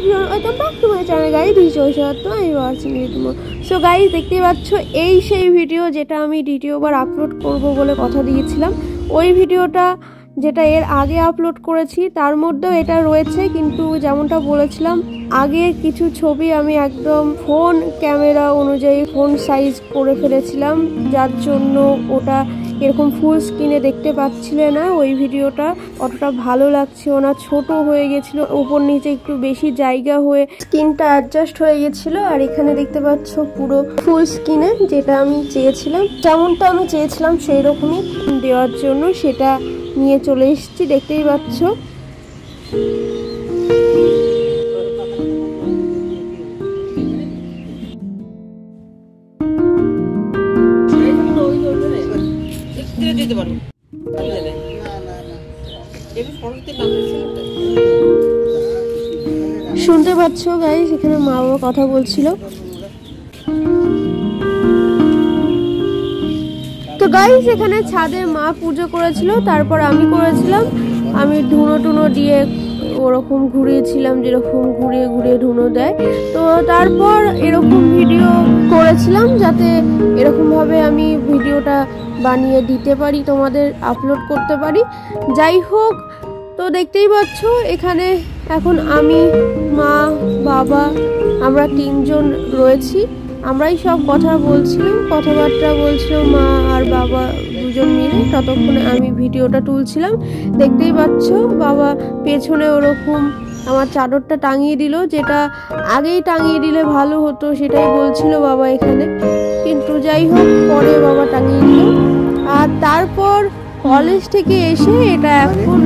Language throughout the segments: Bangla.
everyone, welcome back to my channel guys. This is Joshua. I am watching Ritmo. So guys, দেখতেই পাচ্ছ এই সেই ভিডিও যেটা আমি দ্বিতীয়বার আপলোড করব বলে কথা দিয়েছিলাম। ওই ভিডিওটা যেটা এর আগে আপলোড করেছি তার মধ্যেও এটা রয়েছে, কিন্তু যেমনটা বলেছিলাম আগের কিছু ছবি আমি একদম ফোন ক্যামেরা অনুযায়ী ফোন সাইজ করে ফেলেছিলাম, যার জন্য ওটা এরকম ফুল স্ক্রিনে দেখতে পাচ্ছিলে না। ওই ভিডিওটা অতটা ভালো লাগছিল না, ছোট হয়ে গেছিল, উপর নিচে একটু বেশি জায়গা হয়ে স্ক্রিনটা অ্যাডজাস্ট হয়ে গেছিল। আর এখানে দেখতে পাচ্ছ পুরো ফুল স্ক্রিনে যেটা আমি চেয়েছিলাম, যেমনটা আমি চেয়েছিলাম সেই রকমই দেওয়ার জন্য সেটা নিয়ে চলে এসেছি, দেখতেই পাচ্ছ। শুনতে পাচ্ছ গাইস, এখানে মা বাবা কথা বলছিল। তো গাইস এখানে ছাদে মা পুজো করেছিল, তারপর আমি করেছিলাম। আমি ধুনো দিয়ে ওরকম ঘুরিয়েছিলাম, যেরকম ঘুরিয়ে ঘুরিয়ে ধুনো দেয়। তো তারপর এরকম ভিডিও করেছিলাম যাতে এরকমভাবে আমি ভিডিওটা বানিয়ে দিতে পারি, তোমাদের আপলোড করতে পারি। যাই হোক, তো দেখতেই পাচ্ছ এখানে এখন আমি, মা, বাবা, আমরা তিনজন রয়েছি। আমরাই সব কথাবার্তা বলছিলাম মা আর বাবা দুজন মিলে। ততক্ষণে আমি ভিডিওটা তুলছিলাম, দেখতেই পাচ্ছ। বাবা পেছনে ওরকম আমার চাদরটা টাঙিয়ে দিল, যেটা আগেই টাঙিয়ে দিলে ভালো হতো সেটাই বলছিল বাবা এখানে, কিন্তু যাই হোক পরে বাবা টাঙিয়ে দিল। আর তারপর কলেজ থেকে এসে এটা এখন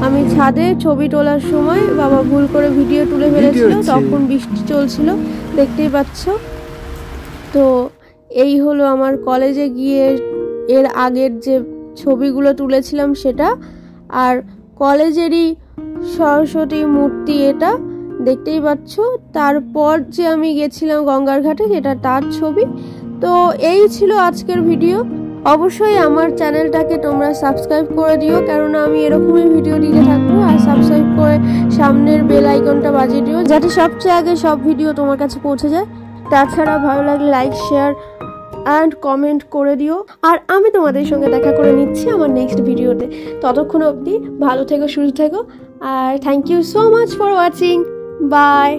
আমি ছাদে ছবি তোলার সময় বাবা ভুল করে ভিডিও তুলে ফেলেছিল, তখন বৃষ্টি চলছিল, দেখতেই পাচ্ছ। তো এই হলো আমার কলেজে গিয়ে এর আগের যে ছবিগুলো তুলেছিলাম সেটা। আর কলেজেরই সরস্বতী মূর্তি এটা, দেখতেই পাচ্ছ। তারপর যে আমি গেছিলাম গঙ্গার ঘাটে, সেটা তার ছবি। তো এই ছিল আজকের ভিডিও। অবশ্যই আমার চ্যানেলটাকে তোমরা সাবস্ক্রাইব করে দিও, কেননা আমি এরকমই ভিডিও দিতে থাকবো। আর সাবস্ক্রাইব করে সামনের বেল আইকনটা বাজিয়ে দিও, যাতে সবচেয়ে আগে সব ভিডিও তোমার কাছে পৌঁছে যায়। তাছাড়া ভালো লাগলে লাইক, শেয়ার অ্যান্ড কমেন্ট করে দিও। আর আমি তোমাদের সঙ্গে দেখা করে নিচ্ছি আমার নেক্সট ভিডিওতে। ততক্ষণ অবধি ভালো থেকো, সুস্থ থেকো, আর thank you so much for watching. By.